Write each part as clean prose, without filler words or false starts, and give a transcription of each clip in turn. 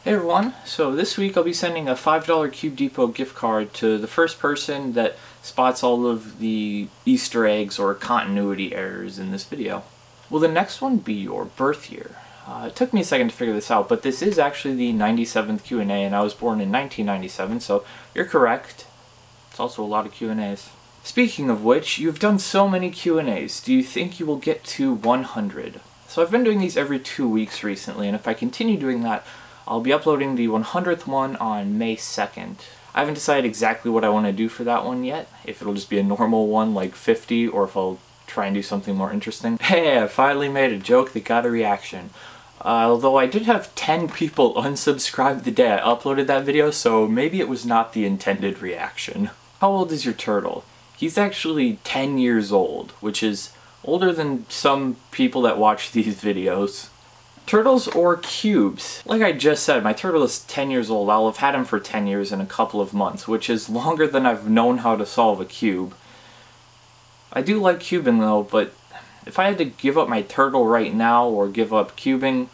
Hey everyone, so this week I'll be sending a $5 Cube Depot gift card to the first person that spots all of the Easter eggs or continuity errors in this video. Will the next one be your birth year? It took me a second to figure this out, but this is actually the 97th Q&A and I was born in 1997, so you're correct. It's also a lot of Q&As. Speaking of which, you've done so many Q&As. Do you think you will get to 100? So I've been doing these every 2 weeks recently, and if I continue doing that, I'll be uploading the 100th one on May 2nd. I haven't decided exactly what I want to do for that one yet, if it'll just be a normal one like 50, or if I'll try and do something more interesting. Hey, I finally made a joke that got a reaction. Although I did have 10 people unsubscribe the day I uploaded that video, so maybe it was not the intended reaction. How old is your turtle? He's actually 10 years old, which is older than some people that watch these videos. Turtles or cubes? Like I just said, my turtle is 10 years old. I'll have had him for 10 years in a couple of months, which is longer than I've known how to solve a cube. I do like cubing though, but if I had to give up my turtle right now or give up cubing,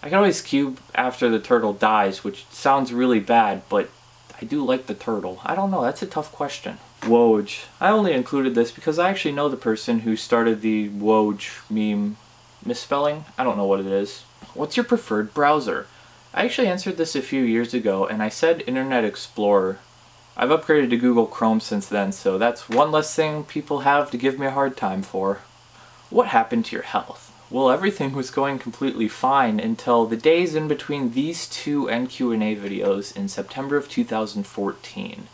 I can always cube after the turtle dies, which sounds really bad, but I do like the turtle. I don't know, that's a tough question. Woj. I only included this because I actually know the person who started the Woj meme. Misspelling? I don't know what it is. What's your preferred browser? I actually answered this a few years ago and I said Internet Explorer. I've upgraded to Google Chrome since then, so that's one less thing people have to give me a hard time for. What happened to your health? Well, everything was going completely fine until the days in between these two NQ&A videos in September of 2014.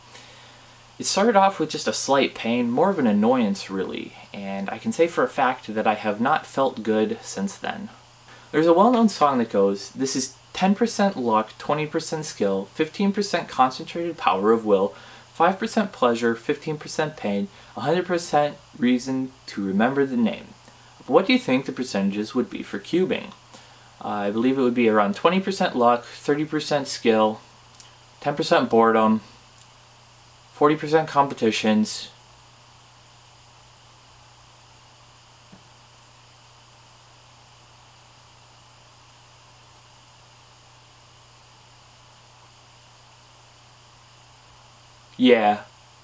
It started off with just a slight pain, more of an annoyance really, and I can say for a fact that I have not felt good since then. There's a well-known song that goes, "This is 10% luck, 20% skill, 15% concentrated power of will, 5% pleasure, 15% pain, 100% reason to remember the name." What do you think the percentages would be for cubing? I believe it would be around 20% luck, 30% skill, 10% boredom, 40% competitions, yeah.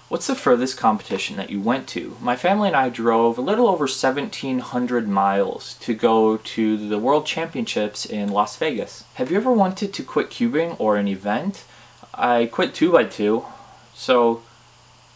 What's the furthest competition that you went to? My family and I drove a little over 1,700 miles to go to the World Championships in Las Vegas. Have you ever wanted to quit cubing or an event? I quit 2x2. So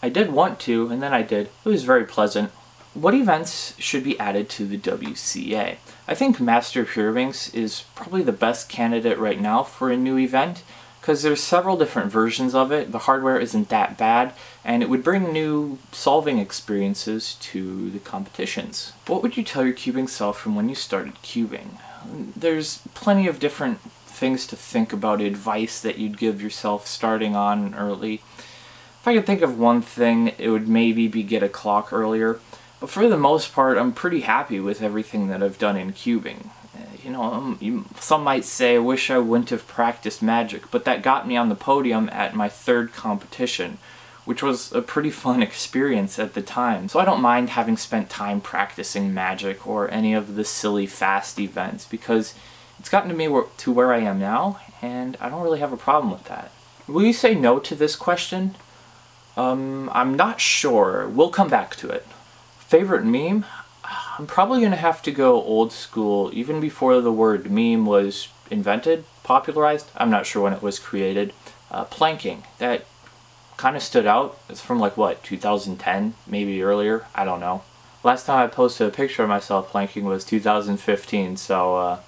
I did want to, and then I did. It was very pleasant. What events should be added to the WCA? I think Master Pyraminx is probably the best candidate right now for a new event, because there's several different versions of it. The hardware isn't that bad, and it would bring new solving experiences to the competitions. What would you tell your cubing self from when you started cubing? There's plenty of different things to think about, advice that you'd give yourself starting on early. If I could think of one thing, it would maybe be get a clock earlier. But for the most part, I'm pretty happy with everything that I've done in cubing. You know, some might say I wish I wouldn't have practiced magic, but that got me on the podium at my third competition, which was a pretty fun experience at the time. So I don't mind having spent time practicing magic or any of the silly fast events, because it's gotten me to where I am now, and I don't really have a problem with that. Will you say no to this question? I'm not sure. We'll come back to it. Favorite meme? I'm probably going to have to go old school, even before the word meme was invented, popularized. I'm not sure when it was created. Planking. That kind of stood out. It's from like, what, 2010? Maybe earlier? I don't know. Last time I posted a picture of myself planking was 2015, so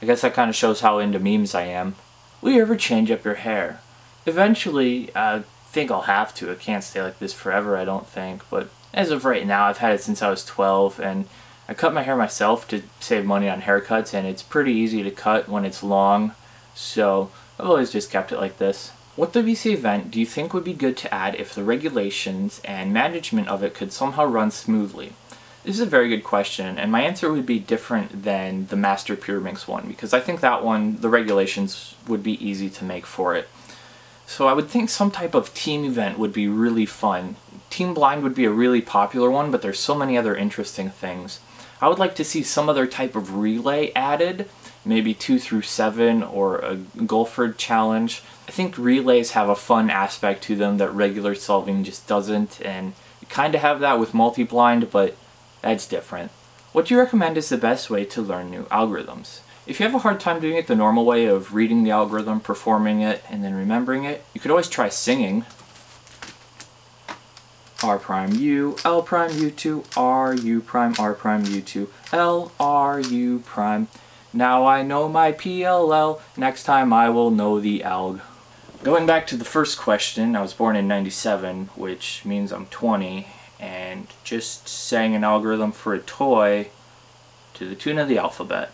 I guess that kind of shows how into memes I am. Will you ever change up your hair? Eventually, I think I'll have to. It can't stay like this forever, I don't think, but as of right now, I've had it since I was 12, and I cut my hair myself to save money on haircuts, and it's pretty easy to cut when it's long, so I've always just kept it like this. What WC event do you think would be good to add if the regulations and management of it could somehow run smoothly? This is a very good question, and my answer would be different than the Master Pyraminx one, because I think that one, the regulations would be easy to make for it. So I would think some type of team event would be really fun. Team Blind would be a really popular one, but there's so many other interesting things. I would like to see some other type of relay added, maybe 2 through 7 or a Gulford challenge. I think relays have a fun aspect to them that regular solving just doesn't, and you kind of have that with multi-blind, but that's different. What do you recommend is the best way to learn new algorithms? If you have a hard time doing it the normal way of reading the algorithm, performing it, and then remembering it, you could always try singing. R prime U, L prime U2, R U prime, R prime U2, L R U prime. Now I know my PLL, next time I will know the alg. Going back to the first question, I was born in 97, which means I'm 20, and just sang an algorithm for a toy to the tune of the alphabet.